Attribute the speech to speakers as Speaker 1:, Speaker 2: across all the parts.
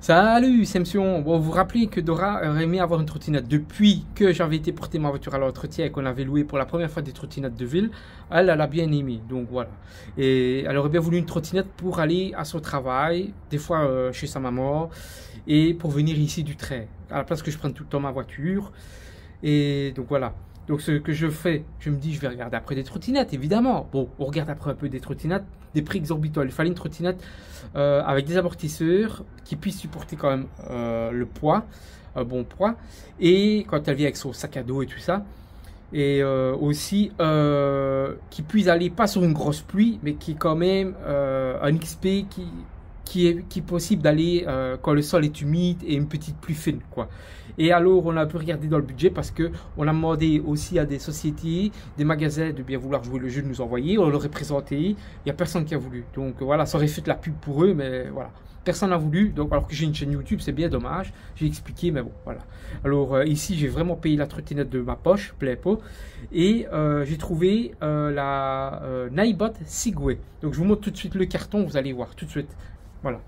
Speaker 1: Salut, c'est Monsieur. Bon, vous vous rappelez que Dora aurait aimé avoir une trottinette. Depuis que j'avais été porter ma voiture à l'entretien et qu'on avait loué pour la première fois des trottinettes de ville, elle a bien aimé. Donc voilà. Et elle aurait bien voulu une trottinette pour aller à son travail, des fois chez sa maman, et pour venir ici du trait. À la place que je prenne tout le temps ma voiture. Et donc voilà. Donc ce que je fais, je me dis je vais regarder après des trottinettes, évidemment. Bon, on regarde après un peu des trottinettes, des prix exorbitants. Il fallait une trottinette avec des amortisseurs qui puissent supporter quand même le poids, un bon poids. Et quand elle vient avec son sac à dos et tout ça. Et aussi qui puisse aller pas sur une grosse pluie, mais qui est quand même un XP qui est possible d'aller quand le sol est humide et une petite pluie fine, quoi. Et alors on a un peu regardé dans le budget parce que on a demandé aussi à des sociétés, des magasins de bien vouloir jouer le jeu, de nous envoyer. On leur a présenté, il n'y a personne qui a voulu. Donc voilà, ça aurait fait de la pub pour eux, mais voilà, personne n'a voulu. Donc alors que j'ai une chaîne YouTube, c'est bien dommage. J'ai expliqué, mais bon, voilà. Alors ici j'ai vraiment payé la trottinette de ma poche, plein pot, et j'ai trouvé la Naibot Segway. Donc je vous montre tout de suite le carton, vous allez voir tout de suite. Voilà.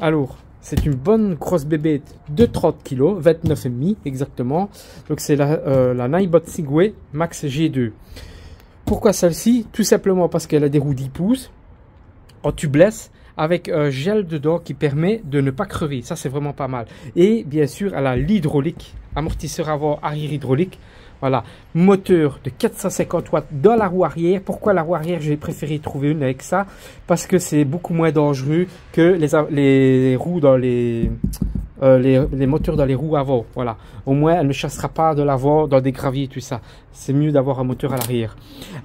Speaker 1: Alors, c'est une bonne grosse bébête de 30 kg, 29,5 exactement. Donc c'est la Naibot Segway Max G2. Pourquoi celle-ci? Tout simplement parce qu'elle a des roues 10 pouces en tubeless avec un gel dedans qui permet de ne pas crever. Ça, c'est vraiment pas mal. Et bien sûr, elle a l'hydraulique, amortisseur avant, arrière hydraulique. Voilà, moteur de 450 watts dans la roue arrière. Pourquoi la roue arrière? J'ai préféré trouver une avec ça parce que c'est beaucoup moins dangereux que les roues dans les moteurs dans les roues avant. Voilà, au moins elle ne chassera pas de l'avant dans des graviers, tout ça. C'est mieux d'avoir un moteur à l'arrière.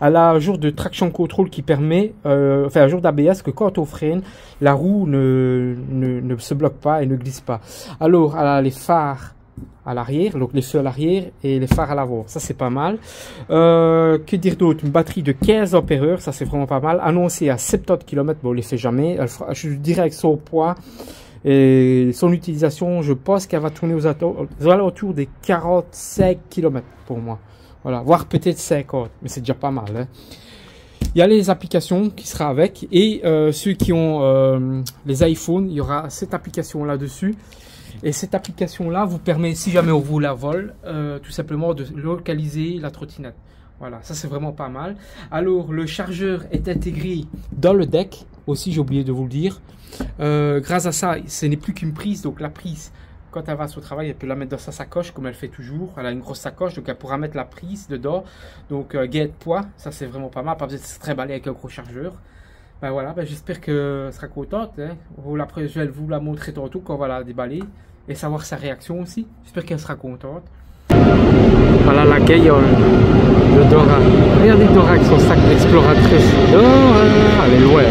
Speaker 1: Elle a un jour de traction control qui permet, enfin un jour d'ABS, que quand on freine, la roue ne se bloque pas et ne glisse pas. Alors elle a les phares à l'arrière, donc les feux à l'arrière et les phares à l'avant, ça c'est pas mal. Que dire d'autre? Une batterie de 15 ampères, ça c'est vraiment pas mal, annoncée à 70 km, bon on ne les fait jamais. Je dirais avec son poids et son utilisation, je pense qu'elle va tourner aux alentours des 45 km pour moi, voilà, voire peut-être 50, mais c'est déjà pas mal, hein. Il y a les applications qui sera avec, et ceux qui ont les iPhones, il y aura cette application là dessus. Et cette application-là vous permet, si jamais on vous la vole, tout simplement de localiser la trottinette. Voilà, ça c'est vraiment pas mal. Alors, le chargeur est intégré dans le deck, aussi j'ai oublié de vous le dire. Grâce à ça, ce n'est plus qu'une prise, donc la prise, quand elle va à son travail, elle peut la mettre dans sa sacoche, comme elle fait toujours. Elle a une grosse sacoche, donc elle pourra mettre la prise dedans. Donc, gain de poids, ça c'est vraiment pas mal, pas besoin de se trimballer avec un gros chargeur. Ben voilà, ben j'espère qu'elle sera contente, hein. Je vais vous la montrer tantôt quand on va la déballer et savoir sa réaction aussi. J'espère qu'elle sera contente. Voilà la gaillole de Dora. Regardez Dora avec son sac d'exploratrice. Dora, elle est loin.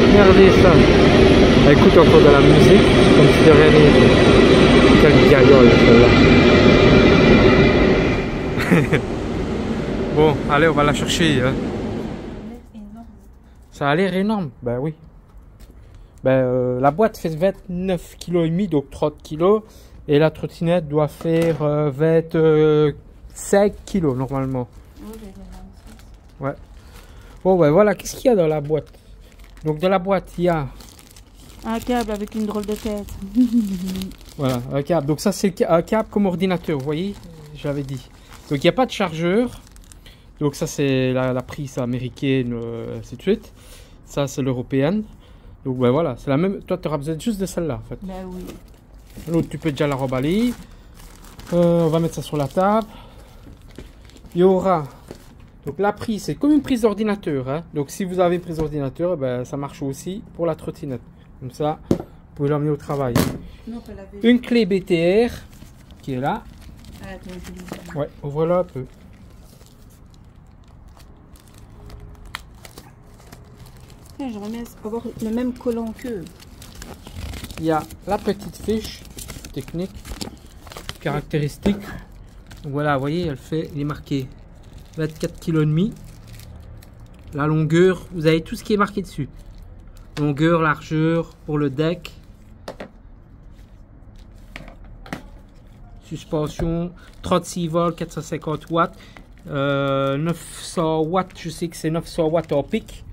Speaker 1: Regardez ça. Elle écoute encore de la musique comme si de rien n'était. Quelle gaillole celle-là. Bon, allez, on va la chercher, hein. Ça a l'air énorme, ben oui. Ben, la boîte fait 29,5 kg, donc 30 kg. Et la trottinette doit faire 25 kg normalement. Ouais. Bon, ben voilà, qu'est-ce qu'il y a dans la boîte? Donc dans la boîte, il y a
Speaker 2: un câble avec une drôle de tête.
Speaker 1: Voilà, un câble. Donc ça, c'est un câble comme ordinateur, vous voyez? J'avais dit. Donc il n'y a pas de chargeur. Donc ça c'est la prise américaine, ainsi de suite. Ça c'est l'européenne. Donc ben voilà, c'est la même. Toi tu auras besoin juste de celle-là en fait.
Speaker 2: Ben oui.
Speaker 1: L'autre tu peux déjà la remballer. On va mettre ça sur la table. Il y aura. Donc la prise, c'est comme une prise d'ordinateur, hein. Donc si vous avez une prise d'ordinateur, ben, ça marche aussi pour la trottinette. Comme ça, vous pouvez l'emmener au travail.
Speaker 2: Non,
Speaker 1: une clé BTR qui est là.
Speaker 2: Ah,
Speaker 1: ouais, ouvre-la un peu.
Speaker 2: J'aimerais bien avoir le même collant qu'eux.
Speaker 1: Il y a la petite fiche technique, caractéristique. Donc voilà, vous voyez, il est marqué 24,5 kg. La longueur, vous avez tout ce qui est marqué dessus. Longueur, largeur pour le deck. Suspension, 36 volts, 450 watts. 900 watts, je sais que c'est 900 watts en pic,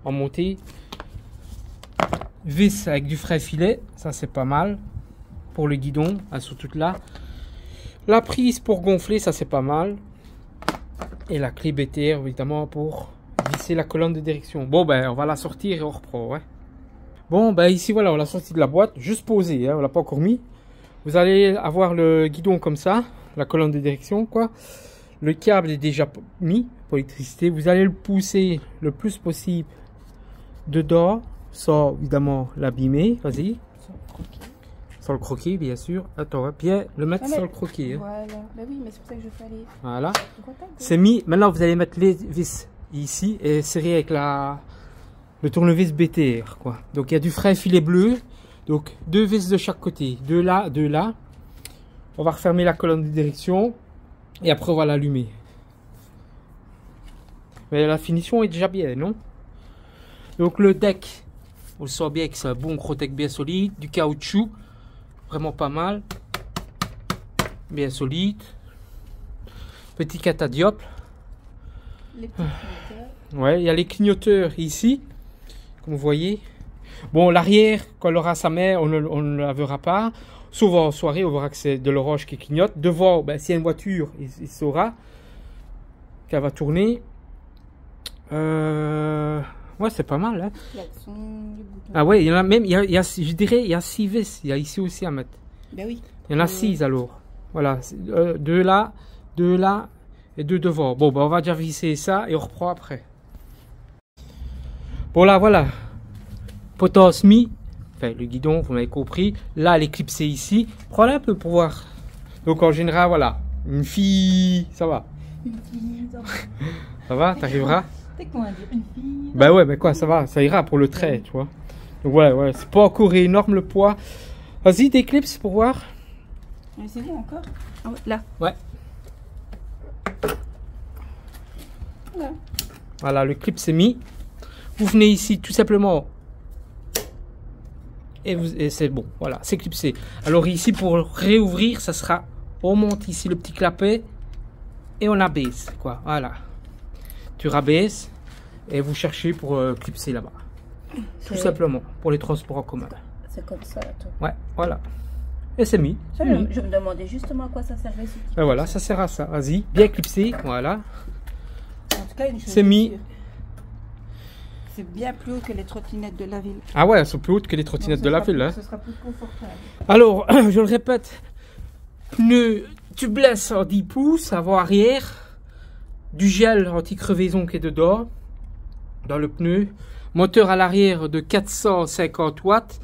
Speaker 1: en montée. vis avec du frais filet, ça c'est pas mal. Pour le guidon, elles sont toutes là. La prise pour gonfler, ça c'est pas mal. Et la clé BTR évidemment pour visser la colonne de direction. Bon ben on va la sortir et on reprend. Ouais. Bon ben ici voilà, on l'a sorti de la boîte, juste posé, hein, on l'a pas encore mis. Vous allez avoir le guidon comme ça, la colonne de direction quoi. Le câble est déjà mis pour l'électricité. Vous allez le pousser le plus possible dedans, sans évidemment l'abîmer. Vas-y. Sans le croquer, bien sûr. Attends, hein, bien le mettre sans le croquer. Hein.
Speaker 2: Voilà. Bah oui, mais c'est pour ça que je fais aller.
Speaker 1: Voilà. C'est mis. Maintenant, vous allez mettre les vis ici et serrer avec le tournevis BTR, quoi. Donc, il y a du frein filet bleu. Donc, 2 vis de chaque côté. 2 là, 2 là. On va refermer la colonne de direction. Et après, on va l'allumer. Mais la finition est déjà bien, non? Donc, le deck, on le sent bien que c'est un bon gros deck bien solide. Du caoutchouc. Vraiment pas mal. Bien solide. Petit catadiople.
Speaker 2: Les petits clignoteurs.
Speaker 1: Ouais, il y a les clignoteurs ici. Comme vous voyez. Bon, l'arrière, quand elle aura sa mère, on ne la verra pas. Sauf en soirée, on verra que c'est de l'orange qui clignote. Devant, ben, s'il y a une voiture, il saura qu'elle va tourner. Ouais, c'est pas mal. Hein. Ah ouais, il y en a même, je dirais, il y a 6 vis. Il y a ici aussi à mettre.
Speaker 2: Ben oui.
Speaker 1: Il y en a 6 alors. Voilà, 2 là, 2 là et 2 devant. Bon, ben, on va déjà visser ça et on reprend après. Bon là, voilà. Potence mis. Enfin, le guidon, vous m'avez compris. Là, elle est clipsée ici. Prends-la un peu pour voir. Donc en général, voilà. Une fille, ça va.
Speaker 2: Une fille, ça va.
Speaker 1: Ça va, t'arriveras.
Speaker 2: C'est quoi dire une fille?
Speaker 1: Bah ouais, mais quoi, ça va, ça ira pour le trait, tu vois. Donc voilà, ouais, c'est pas encore énorme le poids. Vas-y, déclipse pour voir.
Speaker 2: Mais c'est bon encore. Ah ouais, là.
Speaker 1: Ouais.
Speaker 2: Là.
Speaker 1: Voilà, le clip c'est mis. Vous venez ici tout simplement. Et c'est bon, voilà, c'est clipsé. Alors ici, pour réouvrir, ça sera, on monte ici le petit clapet et on abaisse, quoi, voilà. Tu rabaisses et vous cherchez pour clipser là-bas. Tout simplement, pour les transports en commun.
Speaker 2: C'est comme ça, là, toi.
Speaker 1: Ouais, voilà. Et c'est mis.
Speaker 2: Ça, je me demandais justement à quoi ça servait.
Speaker 1: Et voilà, ça sert à ça. Vas-y, bien clipsé, voilà.
Speaker 2: En tout cas, une chose
Speaker 1: c'est mis.
Speaker 2: C'est bien plus haut que les trottinettes de la ville.
Speaker 1: Ah ouais, elles sont plus hautes que les trottinettes de la ville. Hein.
Speaker 2: Ce sera plus confortable.
Speaker 1: Alors, je le répète, pneu tubeless en 10 pouces, avant arrière, du gel anti-crevaison qui est dedans, dans le pneu, moteur à l'arrière de 450 watts,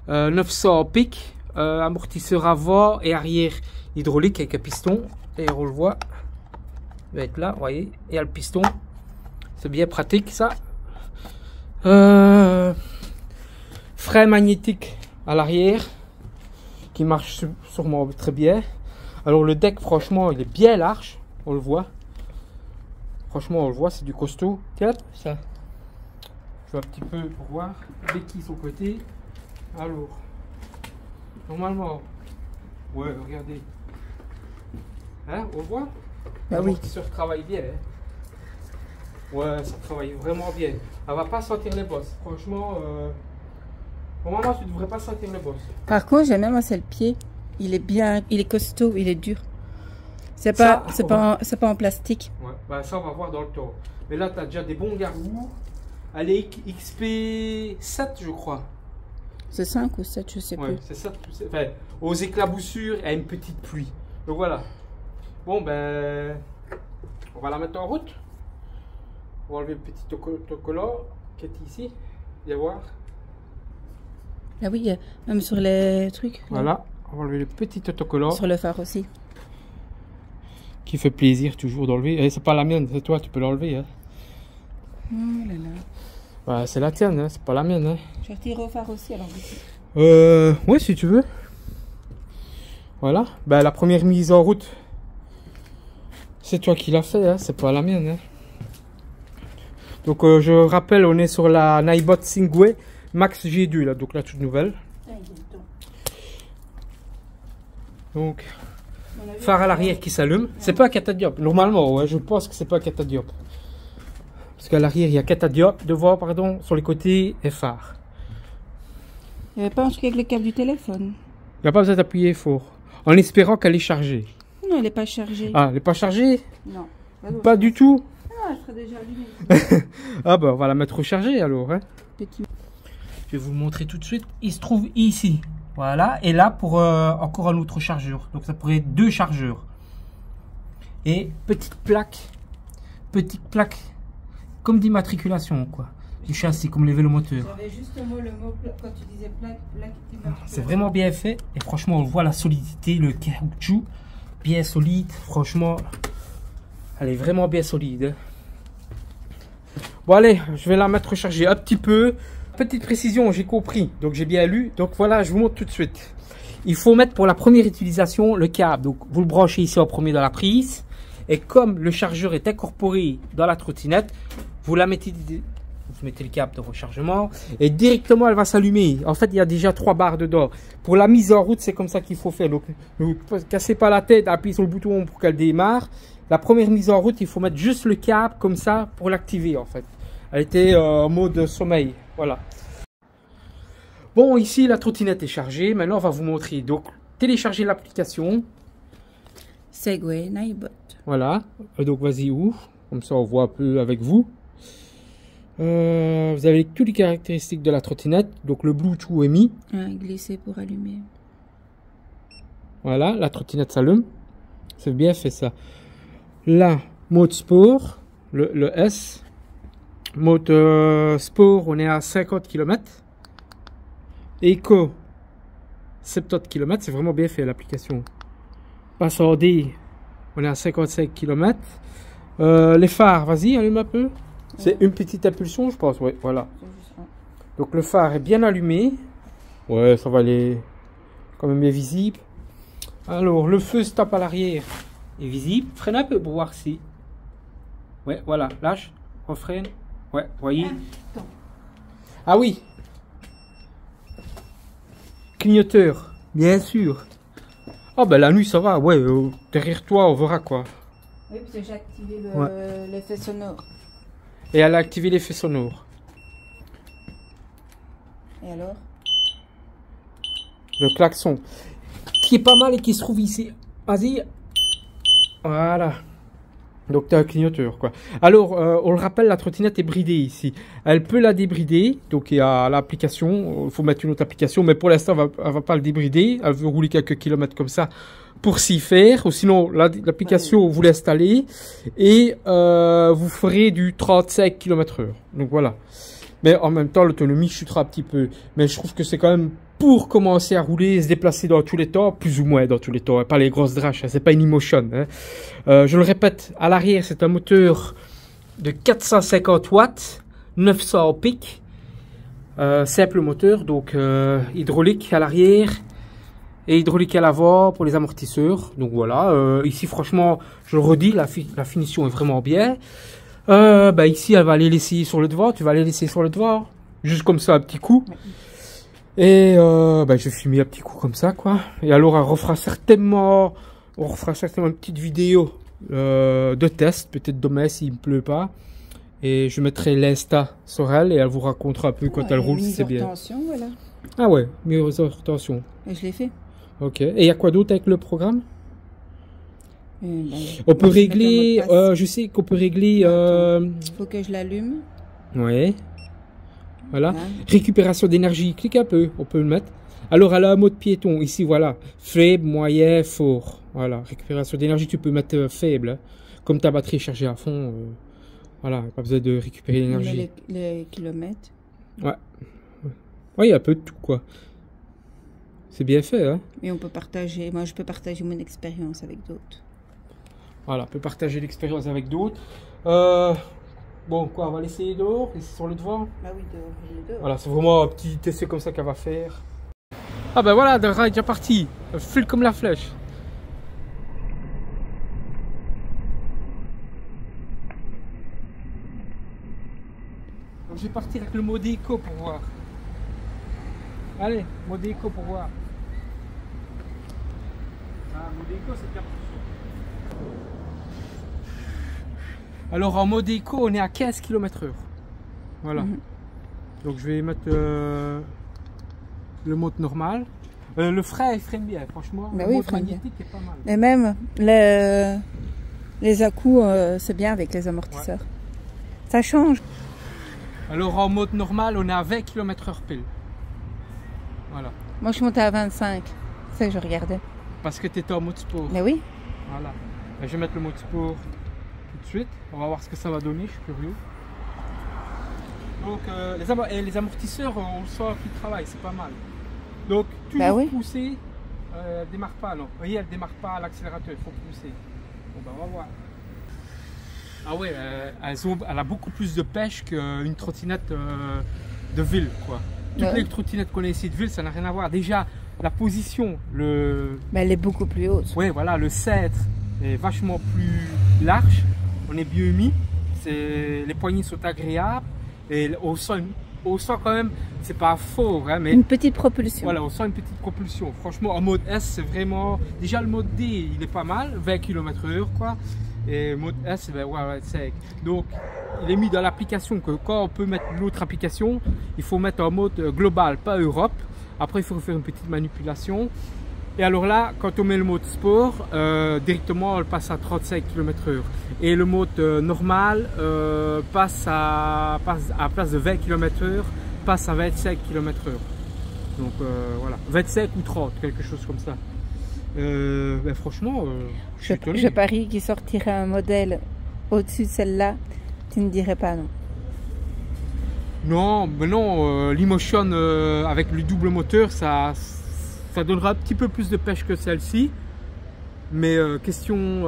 Speaker 1: 900 pics, amortisseur avant et arrière hydraulique avec un piston, et on le voit, il va être là, vous voyez, et il y a le piston, c'est bien pratique ça. Frein magnétique à l'arrière qui marche sûrement très bien. Alors le deck, franchement, il est bien large, on le voit. Franchement, on le voit, c'est du costaud. Tiens, ça. Je vais un petit peu pour voir. Béquille sur le côté. Alors, normalement, ouais, regardez. Hein, on le voit.
Speaker 2: Bah oui.
Speaker 1: L'amortisseur travaille bien. Hein. Ouais, ça travaille vraiment bien. Elle va pas sentir les bosses. Franchement, normalement, tu devrais pas sentir les bosses.
Speaker 2: Par contre, j'aime bien, moi, c'est le pied. Il est bien, il est costaud, il est dur. C'est pas en plastique.
Speaker 1: Ouais, bah ça, on va voir dans le temps. Mais là, tu as déjà des bons garous. Elle est XP7, je crois.
Speaker 2: C'est 5 ou 7, je sais plus.
Speaker 1: C'est 7. Enfin, aux éclaboussures et à une petite pluie. Donc voilà. Bon, ben, on va la mettre en route. On va enlever le petit autocollant qui est ici. Viens voir.
Speaker 2: Ah oui, même sur les trucs.
Speaker 1: Voilà, on va enlever le petit autocollant.
Speaker 2: Sur le phare aussi.
Speaker 1: Qui fait plaisir toujours d'enlever. C'est pas la mienne, c'est toi, tu peux l'enlever. Hein.
Speaker 2: Oh là là.
Speaker 1: Bah, c'est la tienne, hein, c'est pas la mienne. Hein.
Speaker 2: Je vais retirer au phare aussi alors.
Speaker 1: Ouais, si tu veux. Voilà. Bah, la première mise en route, c'est toi qui l'as fait, hein, c'est pas la mienne. Hein. Donc je rappelle, on est sur la Naibot Singway Max G2 là, donc la toute nouvelle. Donc phare à l'arrière qui s'allume. C'est pas un catadiope. Normalement, ouais, je pense que c'est pas un catadiope. Parce qu'à l'arrière il y a catadiope, devant pardon, sur les côtés et phare.
Speaker 2: Il n'y avait pas un truc avec le câble du téléphone.
Speaker 1: Il n'y a pas besoin d'appuyer fort. En espérant qu'elle est chargée.
Speaker 2: Non, elle n'est pas chargée.
Speaker 1: Ah, elle n'est pas chargée?
Speaker 2: Non.
Speaker 1: Pas du tout?
Speaker 2: Ah, elle serait déjà allumée.
Speaker 1: Ah bah on va la mettre rechargée alors. Hein.
Speaker 2: Petit.
Speaker 1: Je vais vous le montrer tout de suite. Il se trouve ici. Voilà. Et là pour encore un autre chargeur. Donc ça pourrait être 2 chargeurs. Et petite plaque comme d'immatriculation quoi. Du châssis, comme les vélomoteurs.
Speaker 2: J'avais justement le mot quand tu disais plaque d'immatriculation.
Speaker 1: C'est vraiment bien fait. Et franchement on voit la solidité, le caoutchouc. Bien solide. Franchement, elle est vraiment bien solide. Bon allez, je vais la mettre rechargée un petit peu. Petite précision, j'ai compris. Donc j'ai bien lu. Donc voilà, je vous montre tout de suite. Il faut mettre pour la première utilisation le câble. Donc vous le branchez ici en premier dans la prise. Et comme le chargeur est incorporé dans la trottinette, vous mettez le câble de rechargement et directement elle va s'allumer. En fait, il y a déjà 3 barres dedans. Pour la mise en route, c'est comme ça qu'il faut faire. Donc ne vous cassez pas la tête, appuyez sur le bouton pour qu'elle démarre. La première mise en route, il faut mettre juste le câble comme ça pour l'activer en fait. Elle était en mode sommeil. Voilà. Bon, ici la trottinette est chargée. Maintenant, on va vous montrer. Donc, télécharger l'application.
Speaker 2: Segway Nightbot.
Speaker 1: Voilà. Donc, vas-y, ouvre. Comme ça, on voit un peu avec vous. Vous avez toutes les caractéristiques de la trottinette. Donc, le Bluetooth est mis.
Speaker 2: Glisser pour allumer.
Speaker 1: Voilà, la trottinette s'allume. C'est bien fait ça. Là, mode sport, le S. Mode sport, on est à 50 km. Eco, 70 km. C'est vraiment bien fait l'application. Passe en D, on est à 55 km. Les phares, vas-y, allume un peu. C'est une petite impulsion, je pense. Ouais, voilà. Donc le phare est bien allumé. Ouais, ça va aller quand même bien visible. Alors, le feu stop à l'arrière est visible. Freine un peu pour voir si. Ouais, voilà. Lâche. Refreine. Ouais, voyez. Ah oui. Clignoteur, bien sûr. Ah ben la nuit ça va. Ouais, derrière toi on verra quoi.
Speaker 2: Oui, parce que j'ai activé l'effet sonore.
Speaker 1: Et elle a activé l'effet sonore.
Speaker 2: Et alors?
Speaker 1: Le klaxon. Qui est pas mal et qui se trouve ici. Vas-y. Voilà. Donc tu as un clignoteur quoi. Alors on le rappelle, la trottinette est bridée ici. Elle peut la débrider. Donc il y a l'application. Il faut mettre une autre application. Mais pour l'instant elle va pas le débrider. Elle veut rouler quelques kilomètres comme ça pour s'y faire. Ou sinon l'application vous l'installez. Et vous ferez du 35 km/h. Donc voilà. Mais en même temps l'autonomie chutera un petit peu. Mais je trouve que c'est quand même pour commencer à rouler et se déplacer dans tous les temps, plus ou moins dans tous les temps, pas les grosses draches, hein, c'est pas une e-motion. Hein. Je le répète, à l'arrière, c'est un moteur de 450 watts, 900 pics, simple moteur, donc hydraulique à l'arrière et hydraulique à l'avant pour les amortisseurs. Donc voilà, ici franchement, je le redis, la finition est vraiment bien. Bah ici, elle va aller laisser sur le devant, tu vas aller laisser sur le devant, juste comme ça, un petit coup. Et bah, je vais filmer un petit coup comme ça quoi. Et alors on refera certainement une petite vidéo de test, peut-être demain s'il me pleut pas. Et je mettrai l'insta sur elle et elle vous racontera un peu quand elle roule si c'est bien.
Speaker 2: Voilà.
Speaker 1: Ah ouais, mise en tension.
Speaker 2: Et je l'ai fait.
Speaker 1: Ok. Et il y a quoi d'autre avec le programme? On peut régler, je sais qu'on peut régler...
Speaker 2: Faut que je l'allume.
Speaker 1: Ouais. Voilà. Récupération d'énergie, clique un peu, on peut le mettre. Alors, elle a un mode piéton, ici, voilà. Faible, moyen, fort. Voilà. Récupération d'énergie, tu peux mettre faible. Hein. Comme ta batterie est chargée à fond, voilà, pas besoin de récupérer l'énergie.
Speaker 2: Les kilomètres.
Speaker 1: Ouais. Ouais, il y a un peu de tout, quoi. C'est bien fait, hein.
Speaker 2: Et on peut partager, moi je peux partager mon expérience avec d'autres.
Speaker 1: Voilà, on peut partager l'expérience avec d'autres. Bon, quoi, on va l'essayer dehors, ici sur le devant.
Speaker 2: Bah oui, dehors.
Speaker 1: Voilà, c'est vraiment un petit essai comme ça qu'elle va faire. Ah ben voilà, Dora est déjà parti. Elle file comme la flèche. Donc je vais partir avec le mode éco pour voir. Allez, mode éco pour voir. Ah, mode éco, c'est bien. Alors en mode éco, on est à 15 km/h. Voilà. Donc je vais mettre le mode normal. Le frein, il freine bien, franchement.
Speaker 2: Bah
Speaker 1: le
Speaker 2: oui,
Speaker 1: mode
Speaker 2: il freine bien.
Speaker 1: magnétique est pas mal.
Speaker 2: Et même les à-coups, c'est bien avec les amortisseurs. Ça change.
Speaker 1: Alors en mode normal, on est à 20 km/h pile. Voilà.
Speaker 2: Moi, je suis montée à 25. C'est ça que je regardais.
Speaker 1: Parce que tu étais en mode sport.
Speaker 2: Mais oui.
Speaker 1: Voilà. Je vais mettre le mode sport tout de suite. On va voir ce que ça va donner, je suis curieux. Donc les amortisseurs, on sent qu'ils travaillent, c'est pas mal. Donc toujours
Speaker 2: Bah oui.
Speaker 1: pousser, elle démarre pas, non. Vous voyez, elle démarre pas à l'accélérateur, il faut pousser. Bon ben on va voir. Ah ouais, elle a beaucoup plus de pêche qu'une trottinette de ville, quoi. Toutes
Speaker 2: Ouais.
Speaker 1: les trottinettes qu'on a ici de ville, ça n'a rien à voir. Déjà, la position,
Speaker 2: Mais elle est beaucoup plus haute.
Speaker 1: ouais, voilà, le centre est vachement plus large. On est bien mis. Les poignées sont agréables. Et on sent quand même, c'est pas faux, hein, mais
Speaker 2: Une petite propulsion.
Speaker 1: voilà, on sent une petite propulsion. Franchement, en mode S, c'est vraiment. Déjà, le mode D, il est pas mal, 20 km/h, quoi. Et mode S, ben, ouais, c'est. Donc, il est mis dans l'application que quand on peut mettre l'autre application, il faut mettre en mode global, pas Europe. Après, il faut faire une petite manipulation. Et alors là, quand on met le mode sport, directement, on passe à 35 km/h. Et le mode normal passe à place de 20 km/h, passe à 25 km/h. Donc voilà, 25 ou 30, quelque chose comme ça. Ben franchement, je suis étonné.
Speaker 2: Je parie qu'il sortirait un modèle au-dessus de celle-là. Tu ne dirais pas non.
Speaker 1: Non, mais non, l'Emotion avec le double moteur, ça donnera un petit peu plus de pêche que celle-ci. Mais question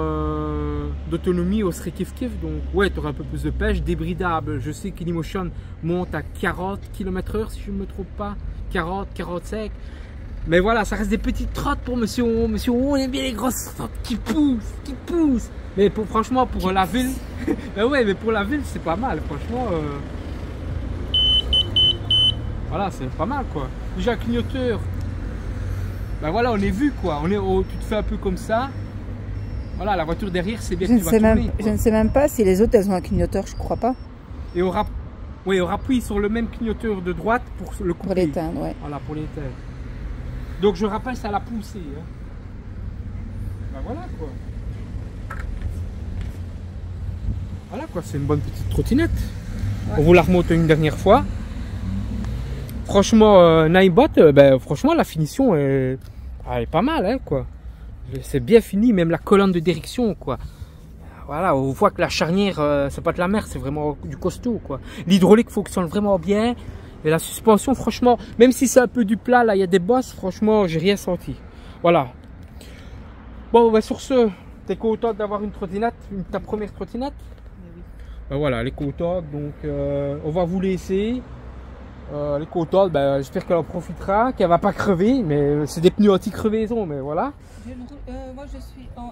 Speaker 1: d'autonomie, on serait kiff-kiff. Donc ouais, tu auras un peu plus de pêche. Débridable, je sais que l'Emotion monte à 40 km/h si je ne me trompe pas. 40, 45. Mais voilà, ça reste des petites trottes pour Monsieur On. Monsieur On aime bien les grosses trottes qui poussent. Mais franchement, pour la ville, ben ouais, mais pour la ville, c'est pas mal. Franchement, voilà, c'est pas mal quoi. Déjà, clignoteur. Ben voilà, on est vu quoi. Tu te fais un peu comme ça. Voilà, la voiture derrière, c'est bien que tu vas tourner.
Speaker 2: Je ne sais même pas si les autres, elles ont un clignoteur, je crois pas.
Speaker 1: Et on appuie sur le même clignoteur de droite pour le couper.
Speaker 2: Pour l'éteindre, ouais.
Speaker 1: Voilà, pour l'éteindre. Donc je rappelle, ça l'a poussé. Hein. Ben voilà quoi. Voilà quoi, c'est une bonne petite trottinette. Ouais. On vous la remonte une dernière fois. Franchement, Ninebot, ben, franchement la finition elle est pas mal, hein, quoi. C'est bien fini, même la colonne de direction, quoi. Voilà, on voit que la charnière, c'est pas de la mer, c'est vraiment du costaud, quoi. L'hydraulique fonctionne vraiment bien. Et la suspension, franchement, même si c'est un peu du plat, là, il y a des bosses, franchement, j'ai rien senti. Voilà. Bon, ben, sur ce, t'es content d'avoir une trottinette, ta première trottinette?
Speaker 2: Oui.
Speaker 1: Ben, voilà, elle est contente, donc on va vous laisser. Elle est contente, ben, j'espère qu'elle en profitera, qu'elle va pas crever, mais c'est des pneus anti-crevaison, mais voilà.
Speaker 2: Moi,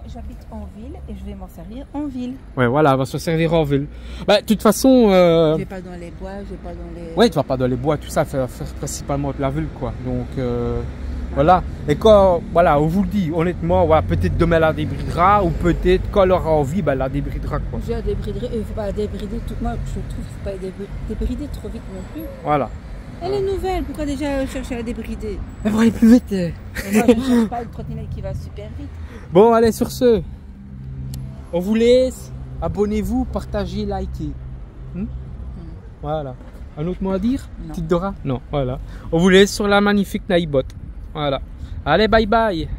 Speaker 2: j'habite en ville et je vais m'en servir en ville.
Speaker 1: Ouais, voilà, elle va se servir en ville. Bah, de toute façon.
Speaker 2: Je vais pas dans les bois, je vais pas dans les.
Speaker 1: Ouais, tu vas pas dans les bois, tout ça, faire principalement de la ville, quoi. Donc, voilà. Et quand, voilà, on vous le dit, honnêtement, voilà, peut-être demain elle la débridera, ou peut-être quand elle aura envie, ben, elle la débridera, quoi.
Speaker 2: Je la débriderai, il ne faut pas la débrider tout. Moi, je trouve qu'il ne faut pas la débrider trop vite non plus.
Speaker 1: Voilà.
Speaker 2: Elle est nouvelle, pourquoi déjà chercher à la débrider?
Speaker 1: Elle va aller plus vite.
Speaker 2: Moi, je ne cherche pas une trottinette qui va super vite.
Speaker 1: Bon, allez, sur ce, on vous laisse. Abonnez-vous, partagez, likez. Voilà. Un autre mot à dire?
Speaker 2: Non.
Speaker 1: Petite Dora? Non, voilà. On vous laisse sur la magnifique Ninebot. Voilà. Allez, bye bye.